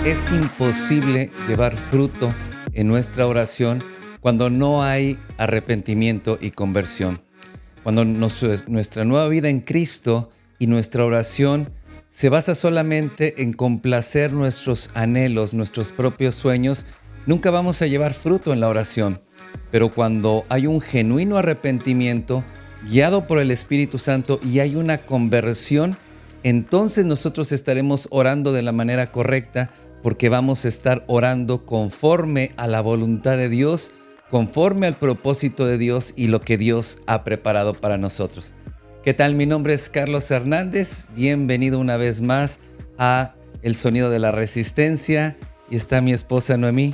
Es imposible llevar fruto en nuestra oración cuando no hay arrepentimiento y conversión. Cuando nuestra nueva vida en Cristo y nuestra oración se basa solamente en complacer nuestros anhelos, nuestros propios sueños, nunca vamos a llevar fruto en la oración. Pero cuando hay un genuino arrepentimiento, guiado por el Espíritu Santo, y hay una conversión, entonces nosotros estaremos orando de la manera correcta, porque vamos a estar orando conforme a la voluntad de Dios, conforme al propósito de Dios y lo que Dios ha preparado para nosotros. ¿Qué tal? Mi nombre es Carlos Hernández. Bienvenido una vez más a El Sonido de la Resistencia. Y está mi esposa Noemí.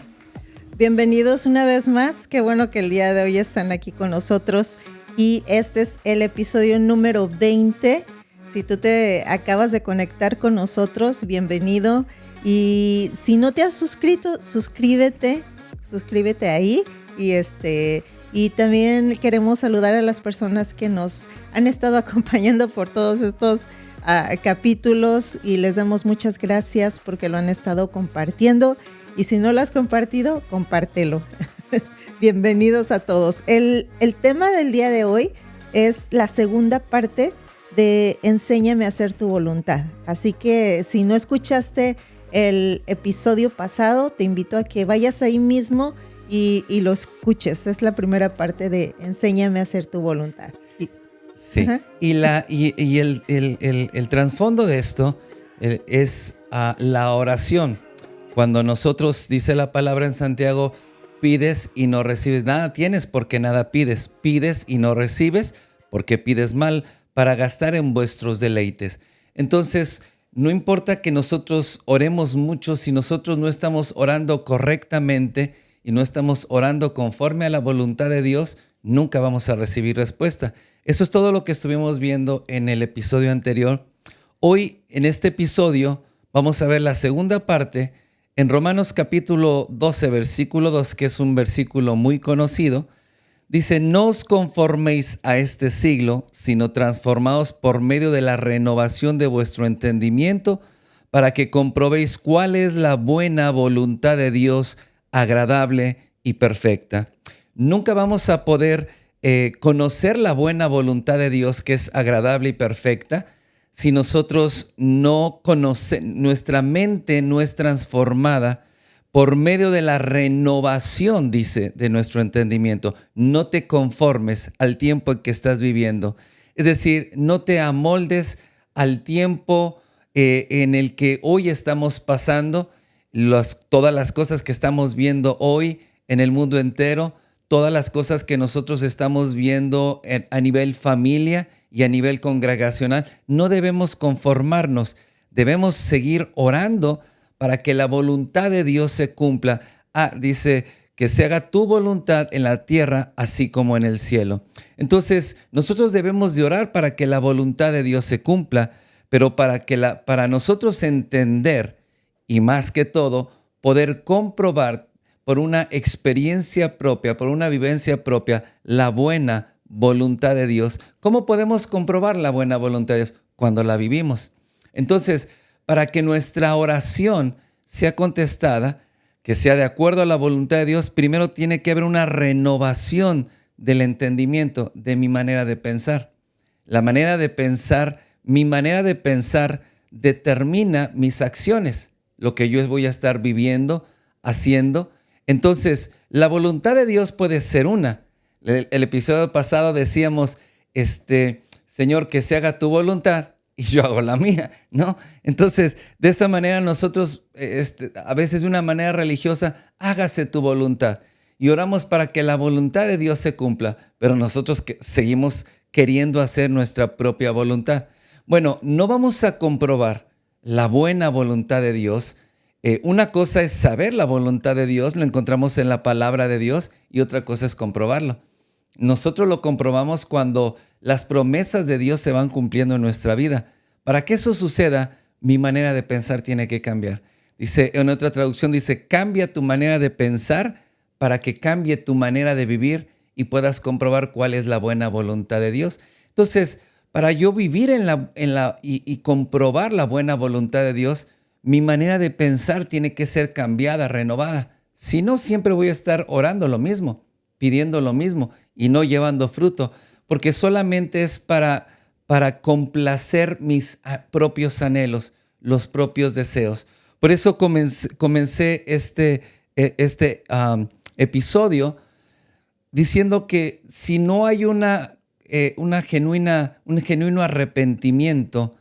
Bienvenidos una vez más. Qué bueno que el día de hoy están aquí con nosotros. Y este es el episodio número 20. Si tú te acabas de conectar con nosotros, bienvenido. Y si no te has suscrito, suscríbete ahí. Y también queremos saludar a las personas que nos han estado acompañando por todos estos capítulos, y les damos muchas gracias porque lo han estado compartiendo. Y si no lo has compartido, compártelo. Bienvenidos a todos. El tema del día de hoy es la segunda parte de Enséñame a hacer tu voluntad. Así que si no escuchaste el episodio pasado, te invito a que vayas ahí mismo y lo escuches. Es la primera parte de Enséñame a hacer tu voluntad. Sí, y el trasfondo de esto es la oración. Cuando nosotros, dice la palabra en Santiago, pides y no recibes nada, tienes porque nada pides. Pides y no recibes porque pides mal, para gastar en vuestros deleites. Entonces, no importa que nosotros oremos mucho, si nosotros no estamos orando correctamente y no estamos orando conforme a la voluntad de Dios, nunca vamos a recibir respuesta. Eso es todo lo que estuvimos viendo en el episodio anterior. Hoy, en este episodio, vamos a ver la segunda parte en Romanos capítulo 12, versículo 2, que es un versículo muy conocido. Dice: no os conforméis a este siglo, sino transformaos por medio de la renovación de vuestro entendimiento, para que comprobéis cuál es la buena voluntad de Dios, agradable y perfecta. Nunca vamos a poder conocer la buena voluntad de Dios, que es agradable y perfecta, si nosotros no conocemos, nuestra mente no es transformada por medio de la renovación, dice, de nuestro entendimiento. No te conformes al tiempo en que estás viviendo. Es decir, no te amoldes al tiempo en el que hoy estamos pasando, todas las cosas que estamos viendo hoy en el mundo entero, todas las cosas que nosotros estamos viendo a nivel familia y a nivel congregacional. No debemos conformarnos, debemos seguir orando para que la voluntad de Dios se cumpla. Dice que se haga tu voluntad en la tierra, así como en el cielo. Entonces, nosotros debemos de orar para que la voluntad de Dios se cumpla, pero para nosotros entender, y más que todo, poder comprobar por una experiencia propia, por una vivencia propia, la buena voluntad de Dios. ¿Cómo podemos comprobar la buena voluntad de Dios? Cuando la vivimos. Entonces, para que nuestra oración sea contestada, que sea de acuerdo a la voluntad de Dios, primero tiene que haber una renovación del entendimiento de mi manera de pensar. La manera de pensar, mi manera de pensar determina mis acciones, lo que yo voy a estar viviendo, haciendo. Entonces, la voluntad de Dios puede ser una. El episodio pasado decíamos, Señor, que se haga tu voluntad y yo hago la mía, ¿no? Entonces, de esa manera nosotros, a veces de una manera religiosa, hágase tu voluntad. Y oramos para que la voluntad de Dios se cumpla, pero nosotros seguimos queriendo hacer nuestra propia voluntad. Bueno, no vamos a comprobar la buena voluntad de Dios. Una cosa es saber la voluntad de Dios, lo encontramos en la palabra de Dios, y otra cosa es comprobarlo. Nosotros lo comprobamos cuando las promesas de Dios se van cumpliendo en nuestra vida. Para que eso suceda, mi manera de pensar tiene que cambiar. Dice, en otra traducción dice, cambia tu manera de pensar para que cambie tu manera de vivir y puedas comprobar cuál es la buena voluntad de Dios. Entonces, para yo vivir y comprobar la buena voluntad de Dios, mi manera de pensar tiene que ser cambiada, renovada. Si no, siempre voy a estar orando lo mismo, pidiendo lo mismo y no llevando fruto, porque solamente es para complacer mis propios anhelos, los propios deseos. Por eso comencé este episodio diciendo que si no hay un genuino arrepentimiento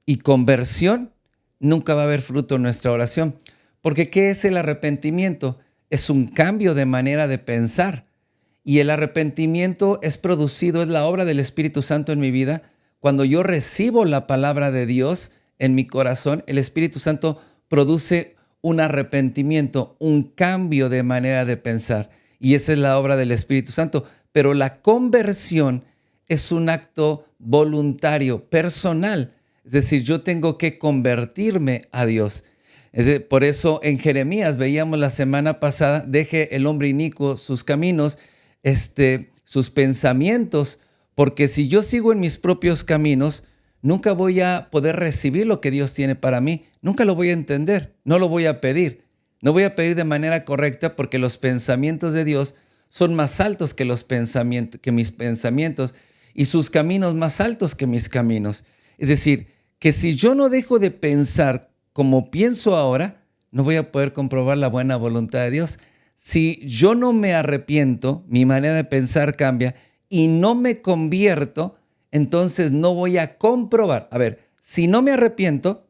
y conversión, nunca va a haber fruto en nuestra oración. Porque ¿qué es el arrepentimiento? Es un cambio de manera de pensar. Y el arrepentimiento es la obra del Espíritu Santo en mi vida. Cuando yo recibo la palabra de Dios en mi corazón, el Espíritu Santo produce un arrepentimiento, un cambio de manera de pensar. Y esa es la obra del Espíritu Santo. Pero la conversión es un acto voluntario, personal. Es decir, yo tengo que convertirme a Dios. Por eso en Jeremías veíamos la semana pasada, deje el hombre inicuo sus caminos, sus pensamientos, porque si yo sigo en mis propios caminos, nunca voy a poder recibir lo que Dios tiene para mí. Nunca lo voy a entender, no lo voy a pedir. No voy a pedir de manera correcta porque los pensamientos de Dios son más altos que mis pensamientos y sus caminos más altos que mis caminos. Es decir, que si yo no dejo de pensar como pienso ahora, no voy a poder comprobar la buena voluntad de Dios. Si yo no me arrepiento, mi manera de pensar cambia y no me convierto, entonces no voy a comprobar. A ver, si no me arrepiento,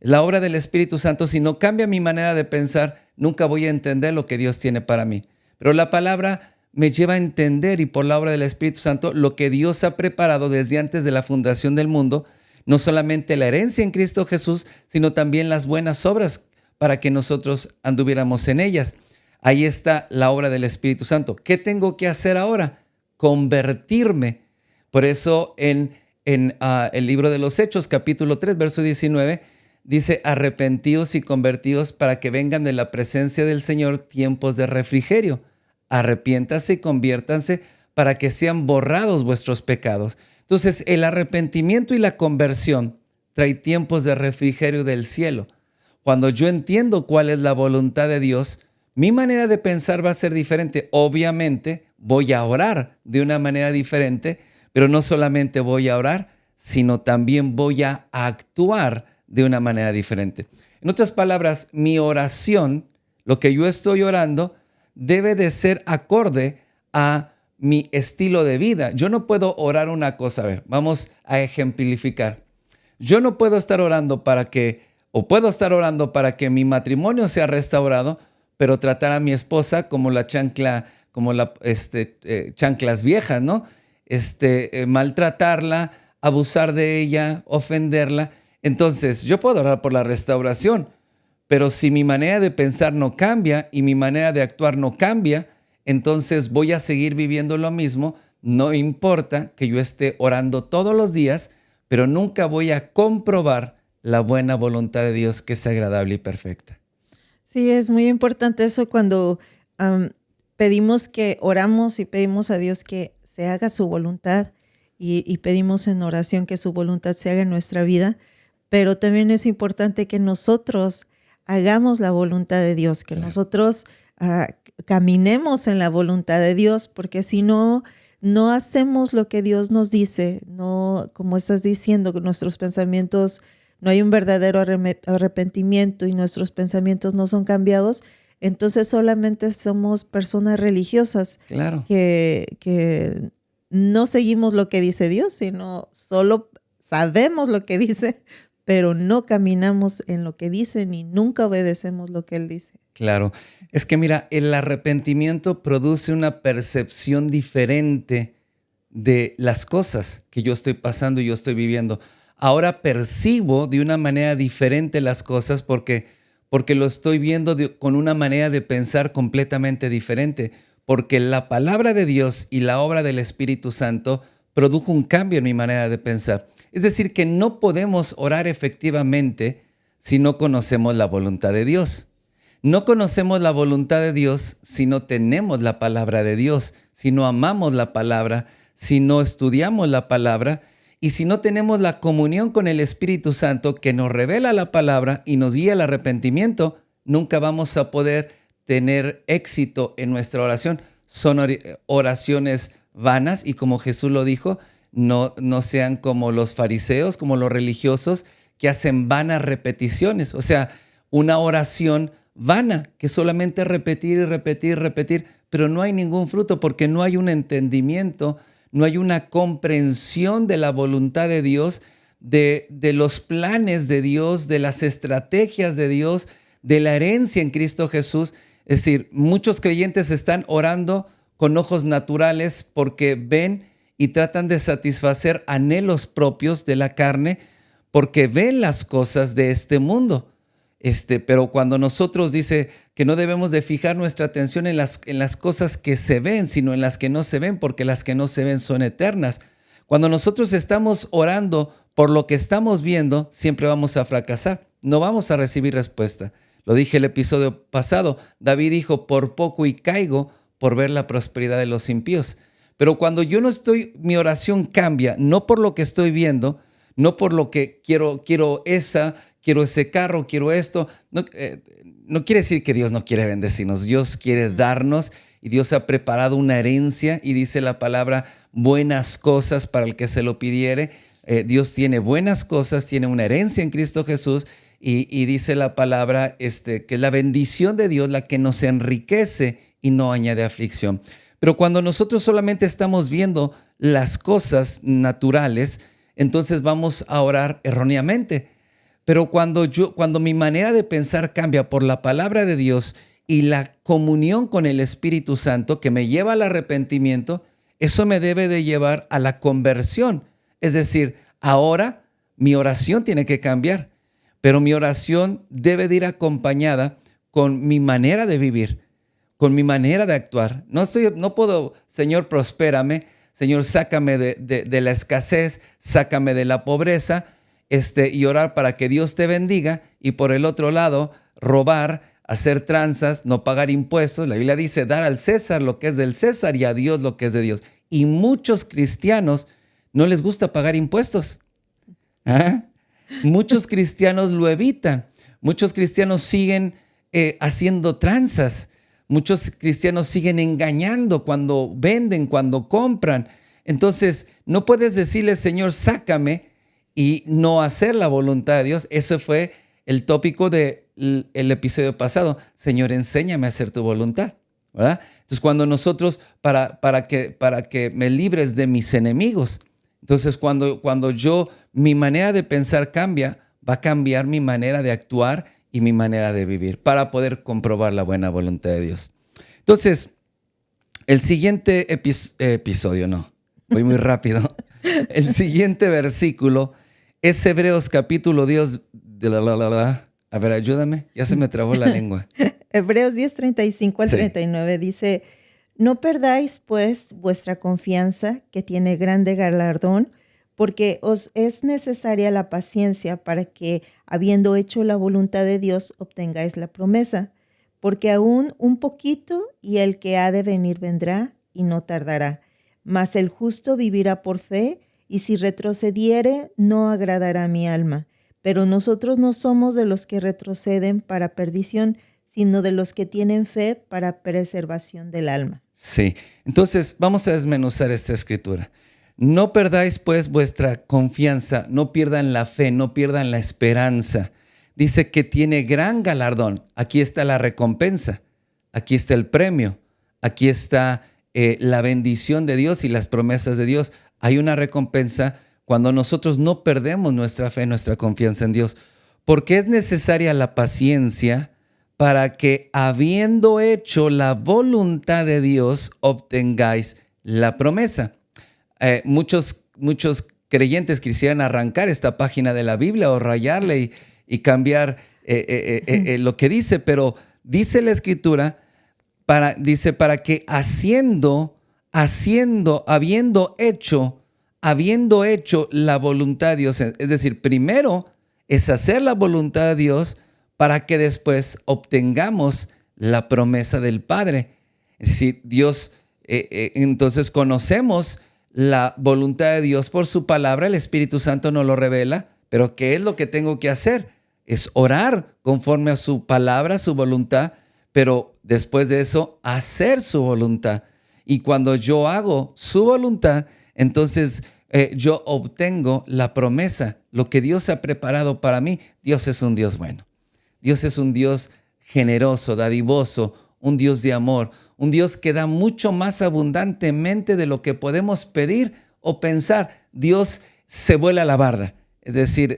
la obra del Espíritu Santo, si no cambia mi manera de pensar, nunca voy a entender lo que Dios tiene para mí. Pero la palabra me lleva a entender y por la obra del Espíritu Santo lo que Dios ha preparado desde antes de la fundación del mundo, no solamente la herencia en Cristo Jesús, sino también las buenas obras para que nosotros anduviéramos en ellas. Ahí está la obra del Espíritu Santo. ¿Qué tengo que hacer ahora? Convertirme. Por eso en el libro de los Hechos, capítulo 3, verso 19, dice, arrepentíos y convertíos para que vengan de la presencia del Señor tiempos de refrigerio. Arrepiéntase y conviértanse para que sean borrados vuestros pecados. Entonces, el arrepentimiento y la conversión trae tiempos de refrigerio del cielo. Cuando yo entiendo cuál es la voluntad de Dios, mi manera de pensar va a ser diferente. Obviamente, voy a orar de una manera diferente, pero no solamente voy a orar, sino también voy a actuar de una manera diferente. En otras palabras, mi oración, lo que yo estoy orando, debe de ser acorde a mi estilo de vida. Yo no puedo orar una cosa. A ver, vamos a ejemplificar. Yo no puedo estar orando puedo estar orando para que mi matrimonio sea restaurado, pero tratar a mi esposa como chanclas viejas, ¿no? Maltratarla, abusar de ella, ofenderla. Entonces, yo puedo orar por la restauración, pero si mi manera de pensar no cambia y mi manera de actuar no cambia, entonces voy a seguir viviendo lo mismo. No importa que yo esté orando todos los días, pero nunca voy a comprobar la buena voluntad de Dios que es agradable y perfecta. Sí, es muy importante eso cuando pedimos que oramos y pedimos a Dios que se haga su voluntad y pedimos en oración que su voluntad se haga en nuestra vida, pero también es importante que nosotros hagamos la voluntad de Dios, que nosotros caminemos en la voluntad de Dios, porque si no hacemos lo que Dios nos dice, no, como estás diciendo, que nuestros pensamientos, no hay un verdadero arrepentimiento y nuestros pensamientos no son cambiados, entonces solamente somos personas religiosas. Claro. que no seguimos lo que dice Dios, sino solo sabemos lo que dice, pero no caminamos en lo que dice ni nunca obedecemos lo que Él dice. Claro. Es que mira, el arrepentimiento produce una percepción diferente de las cosas que yo estoy pasando y yo estoy viviendo. Ahora percibo de una manera diferente las cosas porque lo estoy viendo con una manera de pensar completamente diferente. Porque la palabra de Dios y la obra del Espíritu Santo produjo un cambio en mi manera de pensar. Es decir, que no podemos orar efectivamente si no conocemos la voluntad de Dios. No conocemos la voluntad de Dios si no tenemos la palabra de Dios, si no amamos la palabra, si no estudiamos la palabra. Y si no tenemos la comunión con el Espíritu Santo que nos revela la palabra y nos guía al arrepentimiento, nunca vamos a poder tener éxito en nuestra oración. Son oraciones vanas y como Jesús lo dijo, no sean como los fariseos, como los religiosos que hacen vanas repeticiones. O sea, una oración vana que solamente repetir y repetir, repetir, pero no hay ningún fruto porque no hay un entendimiento, no hay una comprensión de la voluntad de Dios, de los planes de Dios, de las estrategias de Dios, de la herencia en Cristo Jesús. Es decir, muchos creyentes están orando con ojos naturales porque ven y tratan de satisfacer anhelos propios de la carne porque ven las cosas de este mundo. Pero cuando nosotros dice que no debemos de fijar nuestra atención en las cosas que se ven, sino en las que no se ven, porque las que no se ven son eternas. Cuando nosotros estamos orando por lo que estamos viendo, siempre vamos a fracasar. No vamos a recibir respuesta. Lo dije el episodio pasado. David dijo, por poco y caigo por ver la prosperidad de los impíos. Pero cuando yo no estoy, mi oración cambia, no por lo que estoy viendo, no por lo que quiero ese carro, quiero esto. No quiere decir que Dios no quiere bendecirnos. Dios quiere darnos y Dios ha preparado una herencia y dice la palabra buenas cosas para el que se lo pidiere. Dios tiene buenas cosas, tiene una herencia en Cristo Jesús y dice la palabra que es la bendición de Dios la que nos enriquece y no añade aflicción. Pero cuando nosotros solamente estamos viendo las cosas naturales, entonces vamos a orar erróneamente. Pero cuando mi manera de pensar cambia por la palabra de Dios y la comunión con el Espíritu Santo que me lleva al arrepentimiento, eso me debe de llevar a la conversión. Es decir, ahora mi oración tiene que cambiar, pero mi oración debe de ir acompañada con mi manera de vivir, con mi manera de actuar. No puedo, Señor, prospérame, Señor, sácame de la escasez, sácame de la pobreza, y orar para que Dios te bendiga, y por el otro lado, robar, hacer tranzas, no pagar impuestos. La Biblia dice, dar al César lo que es del César y a Dios lo que es de Dios. Y muchos cristianos no les gusta pagar impuestos. Muchos cristianos lo evitan. Muchos cristianos siguen haciendo tranzas. Muchos cristianos siguen engañando cuando venden, cuando compran. Entonces, no puedes decirle, Señor, sácame, y no hacer la voluntad de Dios. Ese fue el tópico del episodio pasado. Señor, enséñame a hacer tu voluntad, ¿verdad? Entonces, cuando nosotros, para que me libres de mis enemigos, entonces cuando mi manera de pensar cambia, va a cambiar mi manera de actuar y mi manera de vivir para poder comprobar la buena voluntad de Dios. Entonces, el siguiente episodio, no, voy muy rápido. El siguiente versículo es Hebreos capítulo 10. A ver, ayúdame, ya se me trabó la lengua. Hebreos 10, 35 al Sí. 39 dice, no perdáis pues vuestra confianza, que tiene grande galardón, porque os es necesaria la paciencia para que, habiendo hecho la voluntad de Dios, obtengáis la promesa. Porque aún un poquito y el que ha de venir vendrá y no tardará. Mas el justo vivirá por fe, y si retrocediere, no agradará a mi alma. Pero nosotros no somos de los que retroceden para perdición, sino de los que tienen fe para preservación del alma. Sí, entonces vamos a desmenuzar esta escritura. No perdáis pues vuestra confianza, no pierdan la fe, no pierdan la esperanza. Dice que tiene gran galardón. Aquí está la recompensa, aquí está el premio, aquí está la bendición de Dios y las promesas de Dios. Hay una recompensa cuando nosotros no perdemos nuestra fe, nuestra confianza en Dios, porque es necesaria la paciencia para que, habiendo hecho la voluntad de Dios, obtengáis la promesa. Muchos creyentes quisieran arrancar esta página de la Biblia o rayarle y cambiar lo que dice, pero dice la Escritura, para que habiendo hecho la voluntad de Dios, es decir, primero es hacer la voluntad de Dios para que después obtengamos la promesa del Padre. Es decir, Dios, entonces conocemos la voluntad de Dios por su palabra, el Espíritu Santo nos lo revela, pero ¿qué es lo que tengo que hacer? Es orar conforme a su palabra, su voluntad, pero después de eso, hacer su voluntad. Y cuando yo hago su voluntad, entonces yo obtengo la promesa, lo que Dios ha preparado para mí. Dios es un Dios bueno. Dios es un Dios generoso, dadivoso, un Dios de amor, un Dios que da mucho más abundantemente de lo que podemos pedir o pensar. Dios se vuela la barda. Es decir,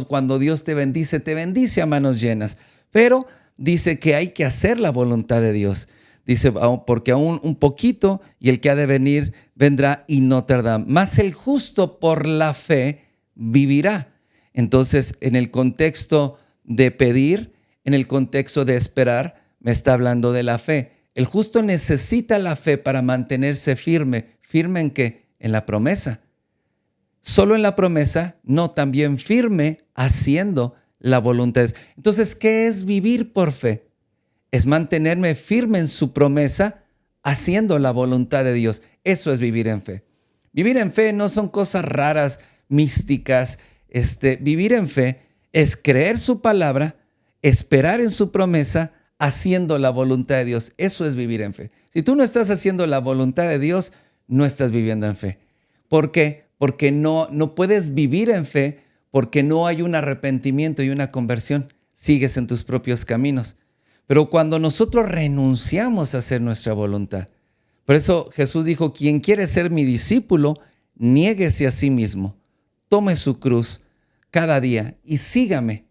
cuando Dios te bendice a manos llenas. Pero dice que hay que hacer la voluntad de Dios. Dice, porque aún un poquito y el que ha de venir vendrá y no tarda. Mas el justo por la fe vivirá. Entonces, en el contexto de pedir, en el contexto de esperar, me está hablando de la fe. El justo necesita la fe para mantenerse firme. ¿Firme en qué? En la promesa. Solo en la promesa, no, también firme haciendo la voluntad. Entonces, ¿qué es vivir por fe? Es mantenerme firme en su promesa, haciendo la voluntad de Dios. Eso es vivir en fe. Vivir en fe no son cosas raras, místicas. Vivir en fe es creer su palabra, esperar en su promesa, haciendo la voluntad de Dios. Eso es vivir en fe. Si tú no estás haciendo la voluntad de Dios, no estás viviendo en fe. ¿Por qué? Porque no puedes vivir en fe porque no hay un arrepentimiento y una conversión. Sigues en tus propios caminos. Pero cuando nosotros renunciamos a hacer nuestra voluntad, por eso Jesús dijo, quien quiere ser mi discípulo, niéguese a sí mismo, tome su cruz cada día y sígame.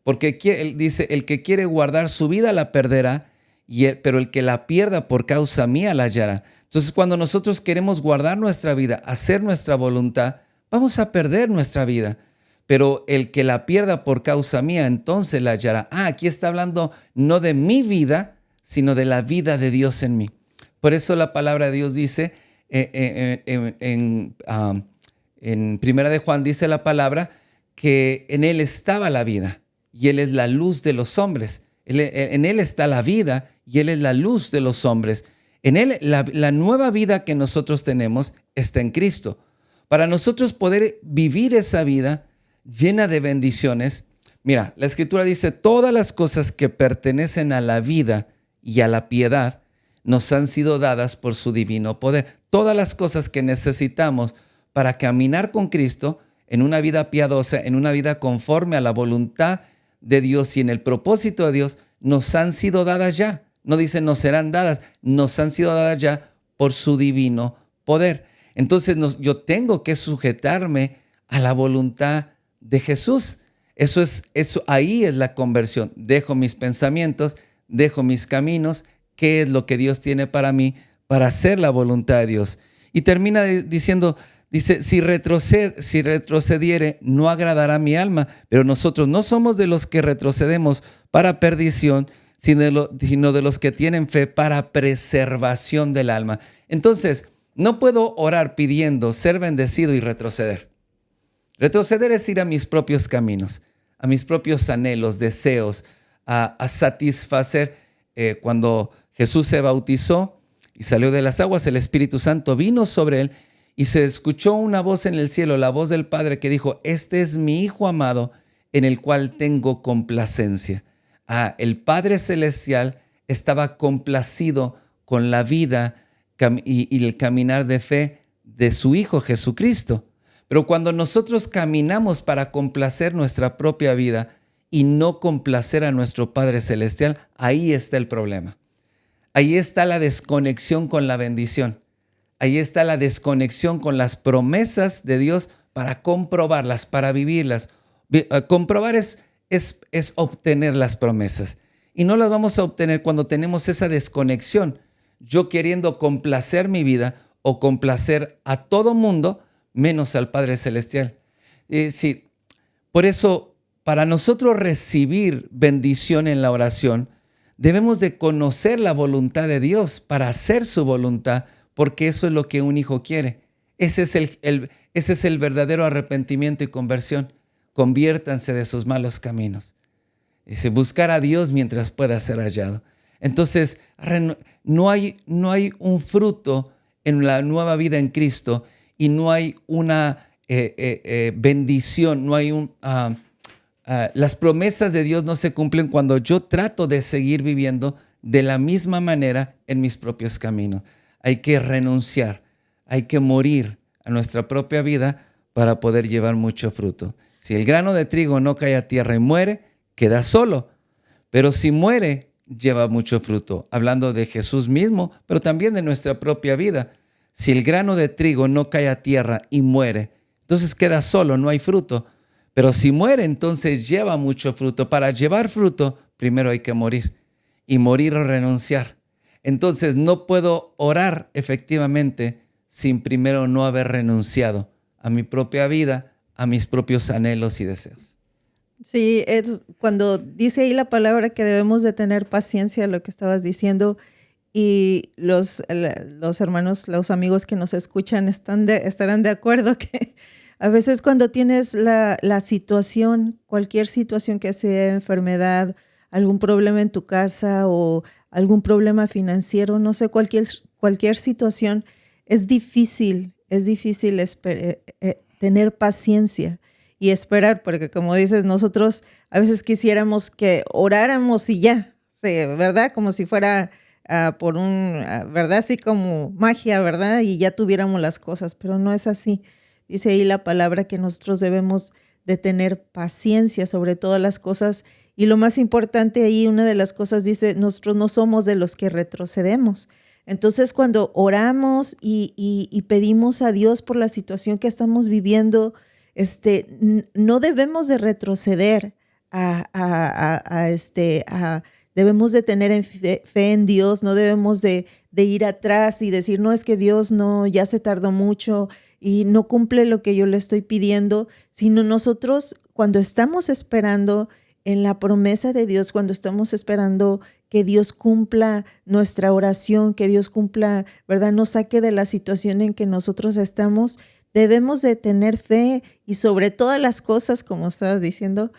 Porque él dice, el que quiere guardar su vida la perderá, pero el que la pierda por causa mía la hallará. Entonces, cuando nosotros queremos guardar nuestra vida, hacer nuestra voluntad, vamos a perder nuestra vida. Pero el que la pierda por causa mía, entonces la hallará. Aquí está hablando no de mi vida, sino de la vida de Dios en mí. Por eso la palabra de Dios dice, en Primera de Juan dice la palabra, que en Él estaba la vida y Él es la luz de los hombres. En Él está la vida y Él es la luz de los hombres. En Él, la nueva vida que nosotros tenemos está en Cristo. Para nosotros poder vivir esa vida llena de bendiciones, mira, la Escritura dice, todas las cosas que pertenecen a la vida y a la piedad nos han sido dadas por su divino poder. Todas las cosas que necesitamos para caminar con Cristo en una vida piadosa, en una vida conforme a la voluntad de Dios y en el propósito de Dios, nos han sido dadas ya. No dice nos serán dadas, nos han sido dadas ya por su divino poder. Entonces yo tengo que sujetarme a la voluntad de Jesús. Eso ahí es la conversión. Dejo mis pensamientos, dejo mis caminos. ¿Qué es lo que Dios tiene para mí para hacer la voluntad de Dios? Y termina diciendo, dice, si retrocediere, no agradará mi alma. Pero nosotros no somos de los que retrocedemos para perdición, sino de los que tienen fe para preservación del alma. Entonces, no puedo orar pidiendo ser bendecido y retroceder. Retroceder es ir a mis propios caminos, a mis propios anhelos, deseos, a satisfacer. Cuando Jesús se bautizó y salió de las aguas, el Espíritu Santo vino sobre él y se escuchó una voz en el cielo, la voz del Padre que dijo, este es mi Hijo amado en el cual tengo complacencia. El Padre Celestial estaba complacido con la vida y el caminar de fe de su Hijo Jesucristo. Pero cuando nosotros caminamos para complacer nuestra propia vida y no complacer a nuestro Padre Celestial, ahí está el problema. Ahí está la desconexión con la bendición. Ahí está la desconexión con las promesas de Dios para comprobarlas, para vivirlas. Comprobar es obtener las promesas. Y no las vamos a obtener cuando tenemos esa desconexión. Yo queriendo complacer mi vida o complacer a todo mundo, menos al Padre Celestial. Sí, por eso, para nosotros recibir bendición en la oración, debemos de conocer la voluntad de Dios para hacer su voluntad, porque eso es lo que un hijo quiere. Ese es el verdadero arrepentimiento y conversión. Conviértanse de sus malos caminos. Dice, buscar a Dios mientras pueda ser hallado. Entonces, no hay un fruto en la nueva vida en Cristo y no hay una bendición, no hay las promesas de Dios no se cumplen cuando yo trato de seguir viviendo de la misma manera en mis propios caminos. Hay que renunciar, hay que morir a nuestra propia vida para poder llevar mucho fruto. Si el grano de trigo no cae a tierra y muere, queda solo. Pero si muere, lleva mucho fruto. Hablando de Jesús mismo, pero también de nuestra propia vida. Si el grano de trigo no cae a tierra y muere, entonces queda solo, no hay fruto. Pero si muere, entonces lleva mucho fruto. Para llevar fruto, primero hay que morir. Y morir o renunciar. Entonces no puedo orar efectivamente sin primero no haber renunciado a mi propia vida, a mis propios anhelos y deseos. Sí, es cuando dice ahí la palabra que debemos de tener paciencia, lo que estabas diciendo, y los hermanos, los amigos que nos escuchan estarán de acuerdo que a veces cuando tienes la situación, cualquier situación que sea enfermedad, algún problema en tu casa o algún problema financiero, no sé, cualquier situación, es difícil tener paciencia y esperar, porque como dices, nosotros a veces quisiéramos que oráramos y ya, sí, ¿verdad? Como si fuera ¿verdad? Así como magia, ¿verdad? Y ya tuviéramos las cosas, pero no es así. Dice ahí la palabra que nosotros debemos de tener paciencia sobre todas las cosas. Y lo más importante ahí, una de las cosas dice, nosotros no somos de los que retrocedemos. Entonces, cuando oramos y pedimos a Dios por la situación que estamos viviendo, no debemos de retroceder debemos de tener fe en Dios, no debemos de ir atrás y decir, no, es que Dios no, ya se tardó mucho y no cumple lo que yo le estoy pidiendo, sino nosotros cuando estamos esperando en la promesa de Dios, cuando estamos esperando que Dios cumpla nuestra oración, que Dios cumpla, ¿verdad? Nos saque de la situación en que nosotros estamos, debemos de tener fe y sobre todas las cosas, como estabas diciendo,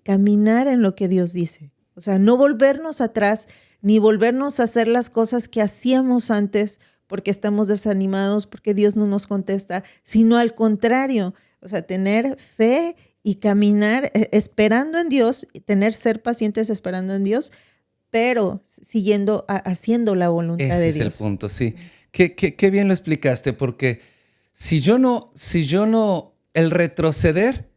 caminar en lo que Dios dice. O sea, no volvernos atrás, ni volvernos a hacer las cosas que hacíamos antes porque estamos desanimados, porque Dios no nos contesta, sino al contrario, o sea, tener fe y caminar esperando en Dios, ser pacientes esperando en Dios, pero haciendo la voluntad de Dios. Ese es el punto, sí. Qué bien lo explicaste, porque si yo no, el retroceder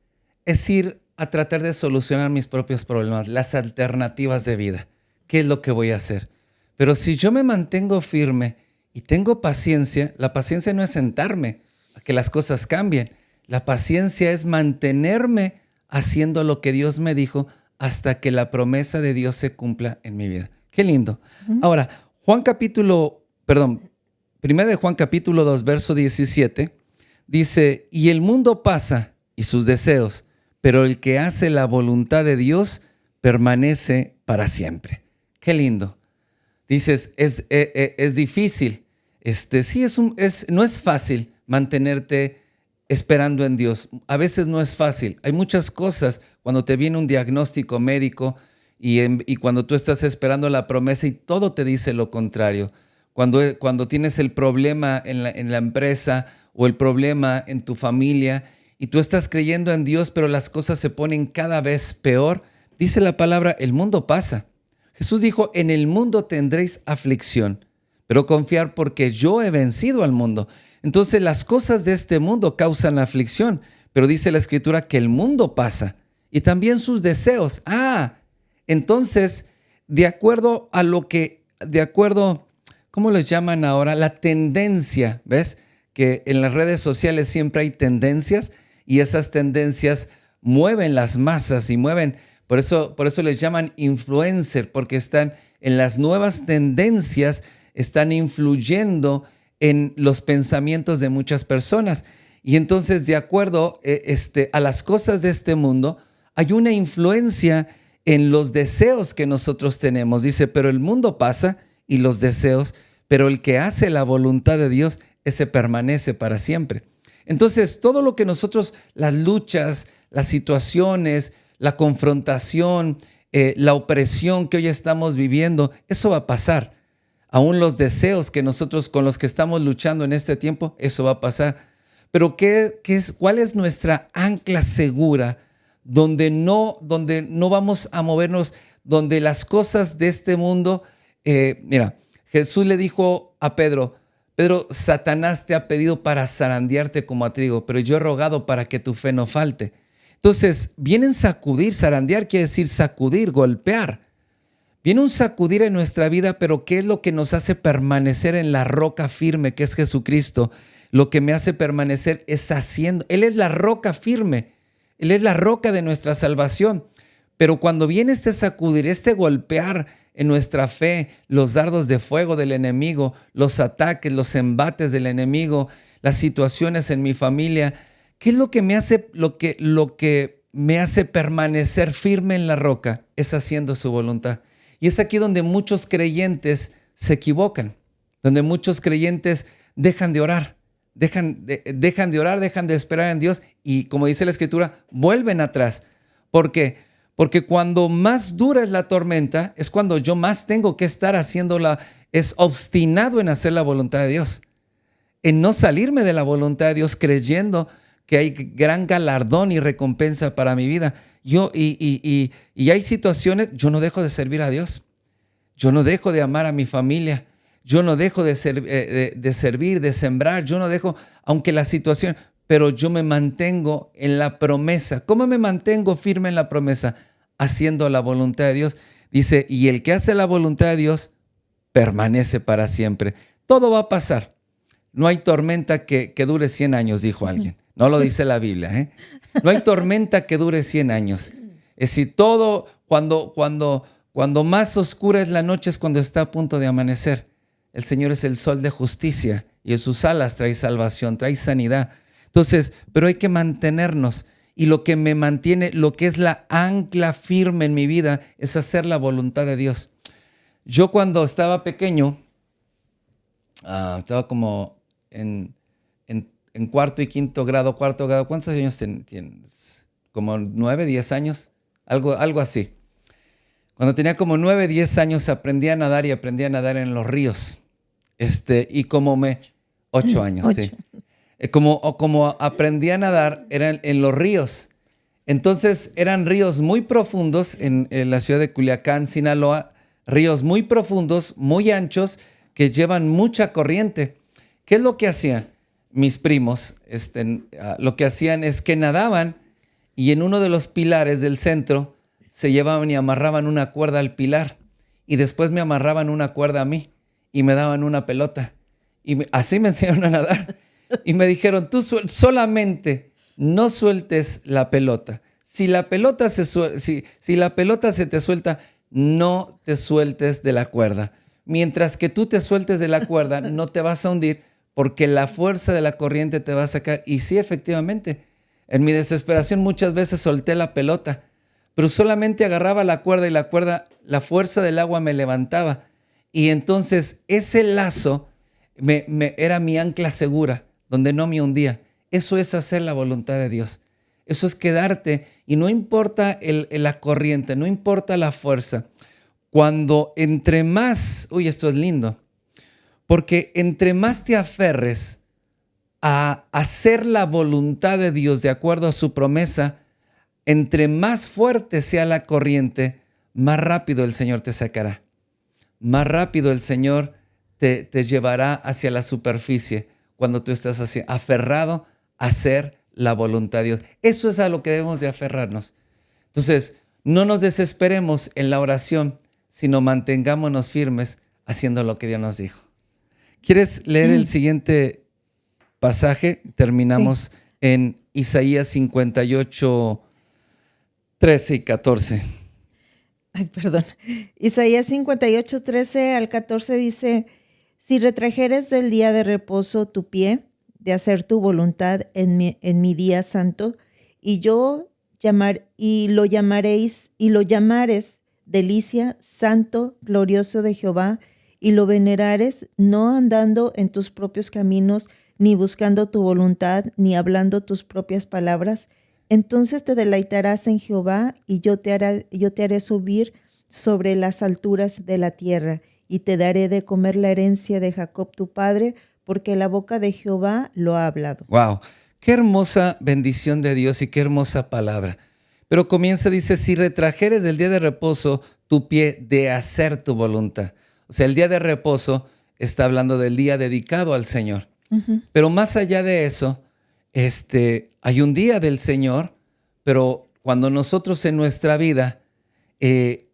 es ir a tratar de solucionar mis propios problemas, las alternativas de vida. ¿Qué es lo que voy a hacer? Pero si yo me mantengo firme y tengo paciencia, la paciencia no es sentarme a que las cosas cambien. La paciencia es mantenerme haciendo lo que Dios me dijo hasta que la promesa de Dios se cumpla en mi vida. Qué lindo. Uh-huh. Ahora, 1 de Juan capítulo 2, verso 17, dice, y el mundo pasa y sus deseos, pero el que hace la voluntad de Dios permanece para siempre. Qué lindo. Dices, es difícil. Sí, no es fácil mantenerte esperando en Dios. A veces no es fácil. Hay muchas cosas cuando te viene un diagnóstico médico y cuando tú estás esperando la promesa y todo te dice lo contrario. Cuando tienes el problema en la empresa o el problema en tu familia y tú estás creyendo en Dios, pero las cosas se ponen cada vez peor, dice la palabra, el mundo pasa. Jesús dijo, en el mundo tendréis aflicción, pero confiar porque yo he vencido al mundo. Entonces las cosas de este mundo causan aflicción, pero dice la Escritura que el mundo pasa y también sus deseos. Entonces, de acuerdo, ¿cómo les llaman ahora? La tendencia, ¿ves? Que en las redes sociales siempre hay tendencias y esas tendencias mueven las masas y mueven, por eso les llaman influencer, porque están en las nuevas tendencias, están influyendo en los pensamientos de muchas personas. Y entonces, de acuerdo a las cosas de este mundo, hay una influencia en los deseos que nosotros tenemos. Dice, pero el mundo pasa y los deseos, pero el que hace la voluntad de Dios, ese permanece para siempre. Entonces, todo lo que nosotros, las luchas, las situaciones, la confrontación, la opresión que hoy estamos viviendo, eso va a pasar. Aún los deseos que nosotros con los que estamos luchando en este tiempo, eso va a pasar. Pero ¿cuál es nuestra ancla segura donde no vamos a movernos, donde las cosas de este mundo... mira, Jesús le dijo a Pedro, Satanás te ha pedido para zarandearte como a trigo, pero yo he rogado para que tu fe no falte. Entonces, vienen sacudir, zarandear quiere decir sacudir, golpear. Viene un sacudir en nuestra vida, pero ¿qué es lo que nos hace permanecer en la roca firme que es Jesucristo? Lo que me hace permanecer es haciendo. Él es la roca firme, Él es la roca de nuestra salvación. Pero cuando viene este sacudir, este golpear en nuestra fe, los dardos de fuego del enemigo, los ataques, los embates del enemigo, las situaciones en mi familia, ¿qué es lo que me hace, lo que me hace permanecer firme en la roca? Es haciendo su voluntad. Y es aquí donde muchos creyentes se equivocan, donde muchos creyentes dejan de orar, dejan de orar, dejan de esperar en Dios y, como dice la Escritura, vuelven atrás. ¿Por qué? Porque cuando más dura es la tormenta, es cuando yo más tengo que estar es obstinado en hacer la voluntad de Dios, en no salirme de la voluntad de Dios creyendo que hay gran galardón y recompensa para mi vida. Y hay situaciones, yo no dejo de servir a Dios, yo no dejo de amar a mi familia, yo no dejo de servir, de sembrar, yo no dejo, aunque la situación, pero yo me mantengo en la promesa. ¿Cómo me mantengo firme en la promesa? Haciendo la voluntad de Dios. Dice, y el que hace la voluntad de Dios permanece para siempre. Todo va a pasar. No hay tormenta que dure 100 años, dijo alguien. No lo dice la Biblia, ¿eh? No hay tormenta que dure 100 años. Es decir, todo, cuando más oscura es la noche es cuando está a punto de amanecer. El Señor es el sol de justicia y en sus alas trae salvación, trae sanidad. Entonces, pero hay que mantenernos. Y lo que me mantiene, lo que es la ancla firme en mi vida, es hacer la voluntad de Dios. Yo cuando estaba pequeño, estaba como en cuarto y quinto grado, ¿cuántos años tienes? Como 9, 10 años, algo así. Cuando tenía como 9, 10 años aprendí a nadar en los ríos. Y como 8 años, 8. Sí. Como aprendí a nadar eran en los ríos. Entonces eran ríos muy profundos en la ciudad de Culiacán, Sinaloa, ríos muy profundos, muy anchos, que llevan mucha corriente. ¿Qué es lo que hacían mis primos? Lo que hacían es que nadaban y en uno de los pilares del centro se llevaban y amarraban una cuerda al pilar y después me amarraban una cuerda a mí y me daban una pelota. Así me enseñaron a nadar. Y me dijeron, tú solamente no sueltes la pelota. Si la pelota si la pelota se te suelta, no te sueltes de la cuerda. Mientras que tú te sueltes de la cuerda, no te vas a hundir porque la fuerza de la corriente te va a sacar. Y sí, efectivamente, en mi desesperación muchas veces solté la pelota, pero solamente agarraba la cuerda y la fuerza del agua me levantaba. Y entonces ese lazo era mi ancla segura, donde no me hundía. Eso es hacer la voluntad de Dios. Eso es quedarte y no importa la corriente, no importa la fuerza. Cuando entre más, esto es lindo, porque entre más te aferres a hacer la voluntad de Dios de acuerdo a su promesa, entre más fuerte sea la corriente, más rápido el Señor te sacará. Más rápido el Señor te llevará hacia la superficie cuando tú estás así, aferrado a hacer la voluntad de Dios. Eso es a lo que debemos de aferrarnos. Entonces, no nos desesperemos en la oración, sino mantengámonos firmes haciendo lo que Dios nos dijo. ¿Quieres leer el siguiente pasaje? Terminamos en Isaías 58, 13 y 14. Ay, perdón. Isaías 58, 13 al 14 dice, si retrajeres del día de reposo tu pie, de hacer tu voluntad en mi día santo, y lo llamares delicia, santo, glorioso de Jehová, y lo venerares, no andando en tus propios caminos, ni buscando tu voluntad, ni hablando tus propias palabras, entonces te deleitarás en Jehová, y yo te haré subir sobre las alturas de la tierra, y te daré de comer la herencia de Jacob tu padre, porque la boca de Jehová lo ha hablado. Wow, qué hermosa bendición de Dios y qué hermosa palabra. Pero comienza, dice, si retrajeres del día de reposo tu pie de hacer tu voluntad. O sea, el día de reposo está hablando del día dedicado al Señor. Pero más allá de eso, hay un día del Señor, pero cuando nosotros en nuestra vida,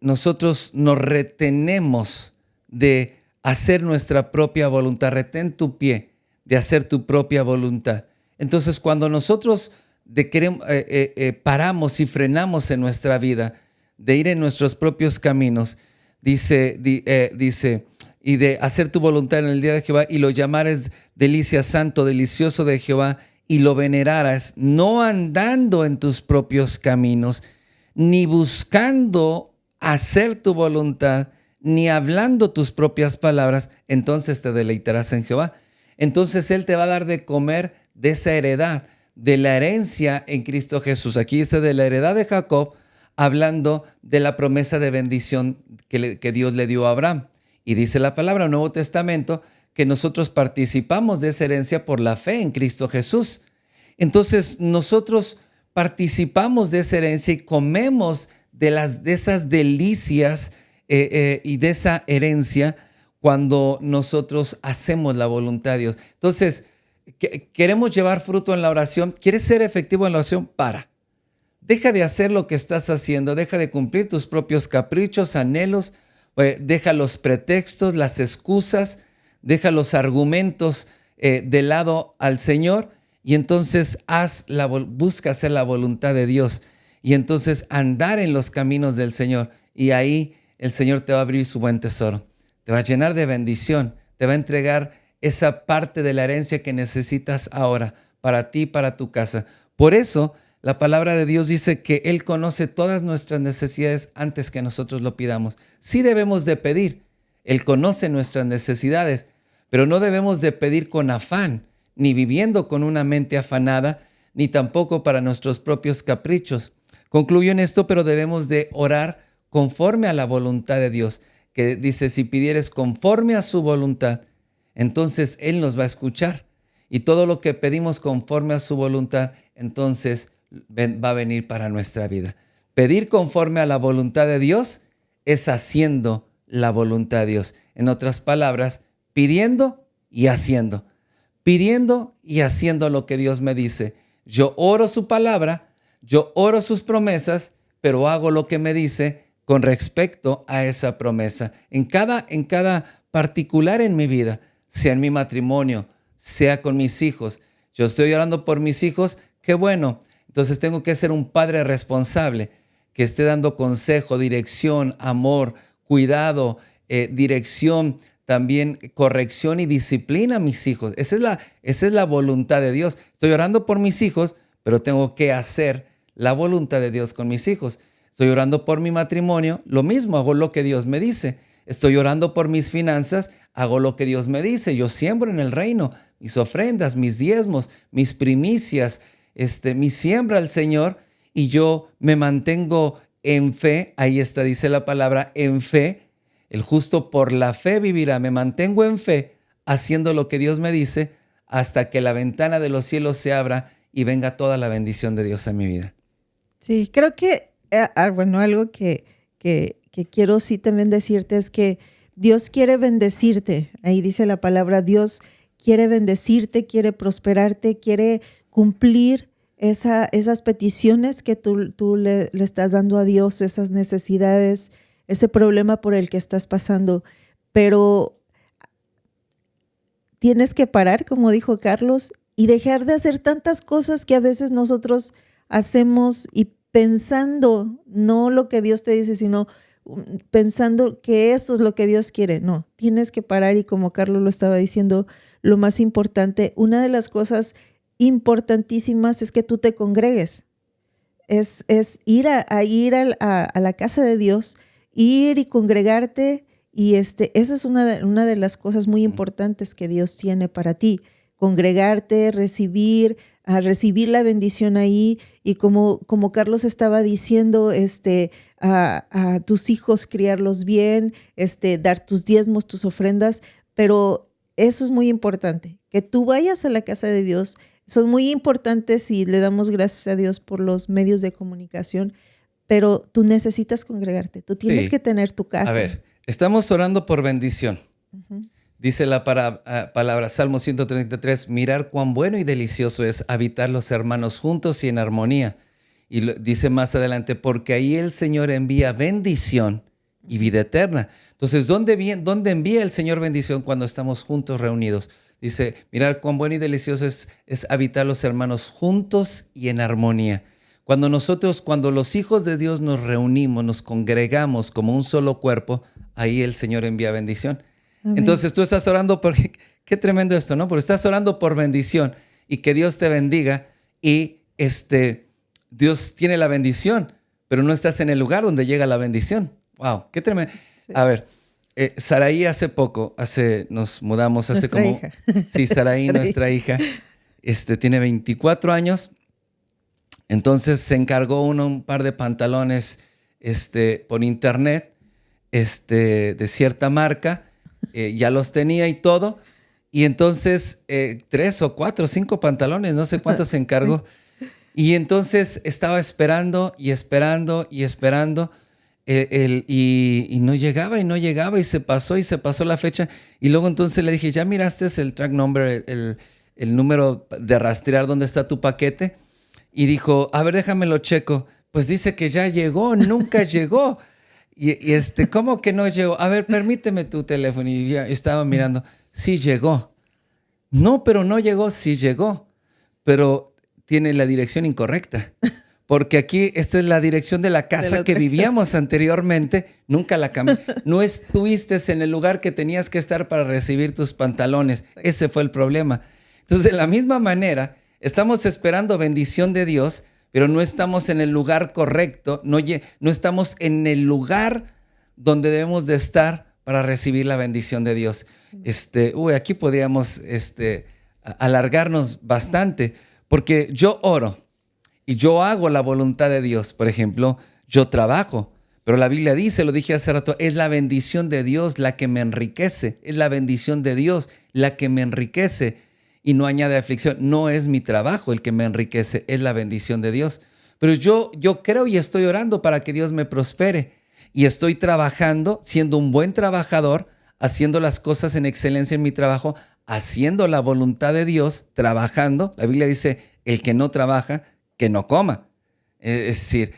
nosotros nos retenemos de hacer nuestra propia voluntad, retén tu pie de hacer tu propia voluntad. Entonces, cuando nosotros paramos y frenamos en nuestra vida, de ir en nuestros propios caminos, dice, y de hacer tu voluntad en el día de Jehová, y lo llamares delicia santo, delicioso de Jehová, y lo veneraras, no andando en tus propios caminos, ni buscando hacer tu voluntad, ni hablando tus propias palabras, entonces te deleitarás en Jehová. Entonces Él te va a dar de comer de esa heredad, de la herencia en Cristo Jesús. Aquí dice de la heredad de Jacob, hablando de la promesa de bendición que Dios le dio a Abraham. Y dice la palabra, Nuevo Testamento, que nosotros participamos de esa herencia por la fe en Cristo Jesús. Entonces nosotros participamos de esa herencia y comemos de esas delicias y de esa herencia cuando nosotros hacemos la voluntad de Dios. Entonces, queremos llevar fruto en la oración. ¿Quieres ser efectivo en la oración? Deja de hacer lo que estás haciendo. Deja de cumplir tus propios caprichos, anhelos. Deja los pretextos, las excusas. Deja los argumentos de lado al Señor. Y entonces busca hacer la voluntad de Dios. Y entonces andar en los caminos del Señor. Y ahí el Señor te va a abrir su buen tesoro. Te va a llenar de bendición. Te va a entregar esa parte de la herencia que necesitas ahora para ti y para tu casa. Por eso, la palabra de Dios dice que Él conoce todas nuestras necesidades antes que nosotros lo pidamos. Sí debemos de pedir. Él conoce nuestras necesidades, pero no debemos de pedir con afán, ni viviendo con una mente afanada, ni tampoco para nuestros propios caprichos. Concluyo en esto, pero debemos de orar conforme a la voluntad de Dios, que dice, si pidieres conforme a su voluntad, entonces Él nos va a escuchar. Y todo lo que pedimos conforme a su voluntad, entonces va a venir para nuestra vida. Pedir conforme a la voluntad de Dios es haciendo la voluntad de Dios. En otras palabras, pidiendo y haciendo. Pidiendo y haciendo lo que Dios me dice. Yo oro su palabra, yo oro sus promesas, pero hago lo que me dice con respecto a esa promesa. En cada particular en mi vida, sea en mi matrimonio, sea con mis hijos. Yo estoy orando por mis hijos, qué bueno. Entonces tengo que ser un padre responsable, que esté dando consejo, dirección, amor, cuidado, dirección, también corrección y disciplina a mis hijos. Esa es la voluntad de Dios. Estoy orando por mis hijos, pero tengo que hacer la voluntad de Dios con mis hijos. Estoy orando por mi matrimonio, lo mismo, hago lo que Dios me dice. Estoy orando por mis finanzas, hago lo que Dios me dice. Yo siembro en el reino, mis ofrendas, mis diezmos, mis primicias, mi siembra al Señor, y yo me mantengo en fe. Ahí está, dice la palabra, en fe. El justo por la fe vivirá. Me mantengo en fe, haciendo lo que Dios me dice, hasta que la ventana de los cielos se abra y venga toda la bendición de Dios a mi vida. Sí, creo que, algo que quiero sí también decirte es que Dios quiere bendecirte. Ahí dice la palabra, Dios quiere bendecirte, quiere prosperarte, quiere cumplir esas peticiones que tú le estás dando a Dios, esas necesidades, ese problema por el que estás pasando. Pero tienes que parar, como dijo Carlos, y dejar de hacer tantas cosas que a veces nosotros hacemos y pensando no lo que Dios te dice, sino pensando que eso es lo que Dios quiere. No, tienes que parar, y como Carlos lo estaba diciendo, lo más importante, una de las cosas importantísimas es que tú te congregues. Es ir a la casa de Dios, ir y congregarte, y esa es una de las cosas muy importantes que Dios tiene para ti, congregarte, recibir la bendición ahí, y como Carlos estaba diciendo, a tus hijos criarlos bien, dar tus diezmos, tus ofrendas, pero eso es muy importante, que tú vayas a la casa de Dios. Son muy importantes y le damos gracias a Dios por los medios de comunicación, pero tú necesitas congregarte, tú tienes que tener tu casa. A ver, estamos orando por bendición. Dice la palabra, Salmo 133, mirar cuán bueno y delicioso es habitar los hermanos juntos y en armonía. Y dice más adelante, porque ahí el Señor envía bendición y vida eterna. Entonces, ¿dónde envía el Señor bendición? Cuando estamos juntos reunidos. Dice, mirar cuán bueno y delicioso es habitar los hermanos juntos y en armonía. Cuando los hijos de Dios nos reunimos, nos congregamos como un solo cuerpo, ahí el Señor envía bendición. Amén. Entonces tú estás orando por... Qué tremendo esto, ¿no? Porque estás orando por bendición y que Dios te bendiga y Dios tiene la bendición, pero no estás en el lugar donde llega la bendición. ¡Wow! ¡Qué tremendo! Sí. A ver, Saraí nos mudamos hace nuestra hija. Sí, Saraí, nuestra hija, tiene 24 años. Entonces se encargó un par de pantalones por internet de cierta marca. Ya los tenía y todo. Y entonces 3 o 4 o 5 pantalones, no sé cuántos se encargó. Y entonces estaba esperando y esperando y esperando. Y no llegaba y no llegaba y se pasó la fecha. Y luego entonces le dije, ¿ya miraste el track number, el número de rastrear dónde está tu paquete? Y dijo, a ver, déjamelo checo. Pues dice que ya llegó, nunca llegó. Y ¿cómo que no llegó? A ver, permíteme tu teléfono. Y ya estaba mirando, sí llegó. No, pero no llegó, sí llegó. Pero tiene la dirección incorrecta. Porque aquí esta es la dirección de la casa que vivíamos anteriormente. Nunca la cambié. No estuviste en el lugar que tenías que estar para recibir tus pantalones. Exacto. Ese fue el problema. Entonces, de la misma manera, estamos esperando bendición de Dios, pero no estamos en el lugar correcto, no estamos en el lugar donde debemos de estar para recibir la bendición de Dios. Aquí podríamos alargarnos bastante, porque yo oro y yo hago la voluntad de Dios. Por ejemplo, yo trabajo, pero la Biblia dice, lo dije hace rato, es la bendición de Dios la que me enriquece, es la bendición de Dios la que me enriquece. Y no añade aflicción. No es mi trabajo el que me enriquece, es la bendición de Dios. Pero yo creo y estoy orando para que Dios me prospere. Y estoy trabajando, siendo un buen trabajador, haciendo las cosas en excelencia en mi trabajo, haciendo la voluntad de Dios, trabajando. La Biblia dice, el que no trabaja, que no coma. Es decir,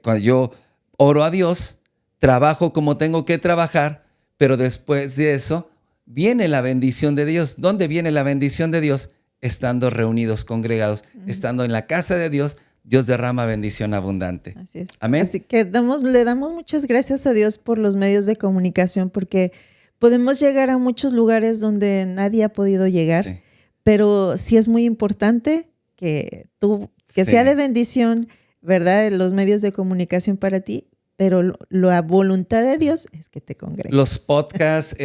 cuando yo oro a Dios, trabajo como tengo que trabajar, pero después de eso viene la bendición de Dios. ¿Dónde viene la bendición de Dios? Estando reunidos, congregados, estando en la casa de Dios, Dios derrama bendición abundante. Así es. Amén. Así que le damos muchas gracias a Dios por los medios de comunicación, porque podemos llegar a muchos lugares donde nadie ha podido llegar, sí. Pero sí es muy importante que sea de bendición, ¿verdad? Los medios de comunicación para ti, pero la voluntad de Dios es que te congregues. Los podcasts,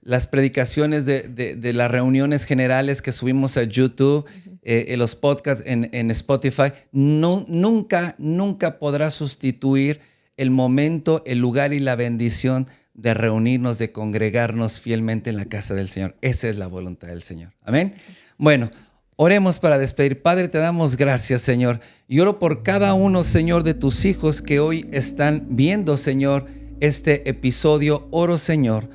las predicaciones de las reuniones generales que subimos a YouTube, los podcasts en Spotify, nunca podrá sustituir el momento, el lugar y la bendición de reunirnos, de congregarnos fielmente en la casa del Señor. Esa es la voluntad del Señor. Amén. Bueno, oremos para despedir. Padre, te damos gracias, Señor. Y oro por cada uno, Señor, de tus hijos que hoy están viendo, Señor, este episodio. Oro, Señor,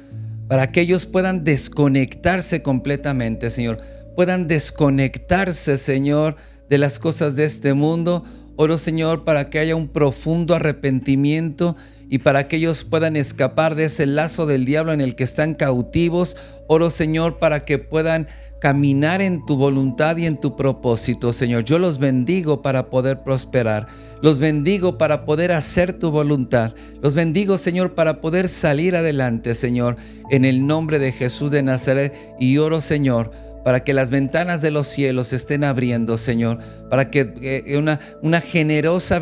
para que ellos puedan desconectarse completamente, Señor. Puedan desconectarse, Señor, de las cosas de este mundo. Oro, Señor, para que haya un profundo arrepentimiento y para que ellos puedan escapar de ese lazo del diablo en el que están cautivos. Oro, Señor, para que puedan caminar en tu voluntad y en tu propósito, Señor. Yo los bendigo para poder prosperar. Los bendigo para poder hacer tu voluntad. Los bendigo, Señor, para poder salir adelante, Señor, en el nombre de Jesús de Nazaret. Y oro, Señor, para que las ventanas de los cielos se estén abriendo, Señor, para que una generosa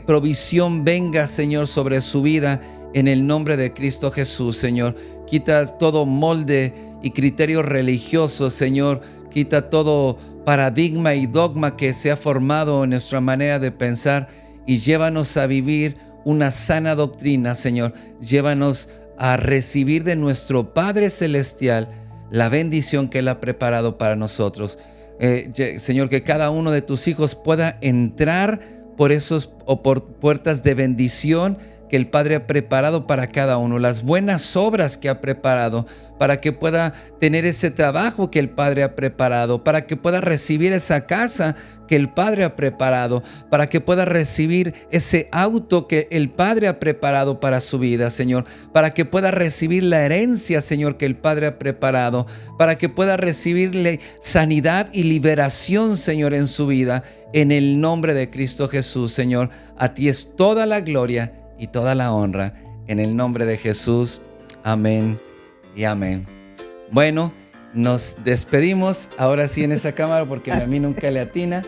provisión venga, Señor, sobre su vida, en el nombre de Cristo Jesús, Señor. Quitas todo molde y criterios religiosos, Señor. Quita todo paradigma y dogma que se ha formado en nuestra manera de pensar y llévanos a vivir una sana doctrina, Señor. Llévanos a recibir de nuestro Padre Celestial la bendición que Él ha preparado para nosotros. Señor, que cada uno de tus hijos pueda entrar por puertas de bendición que el Padre ha preparado para cada uno, las buenas obras que ha preparado, para que pueda tener ese trabajo que el Padre ha preparado, para que pueda recibir esa casa que el Padre ha preparado, para que pueda recibir ese auto que el Padre ha preparado para su vida, Señor, para que pueda recibir la herencia, Señor, que el Padre ha preparado, para que pueda recibirle sanidad y liberación, Señor, en su vida, en el nombre de Cristo Jesús, Señor. A ti es toda la gloria y toda la honra, en el nombre de Jesús. Amén y amén. Bueno, nos despedimos ahora sí en esa cámara porque a mí nunca le atina.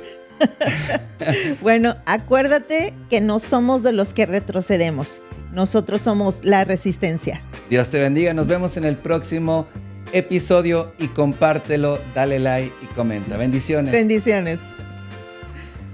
Bueno, acuérdate que no somos de los que retrocedemos. Nosotros somos la resistencia. Dios te bendiga. Nos vemos en el próximo episodio y compártelo, dale like y comenta. Bendiciones. Bendiciones.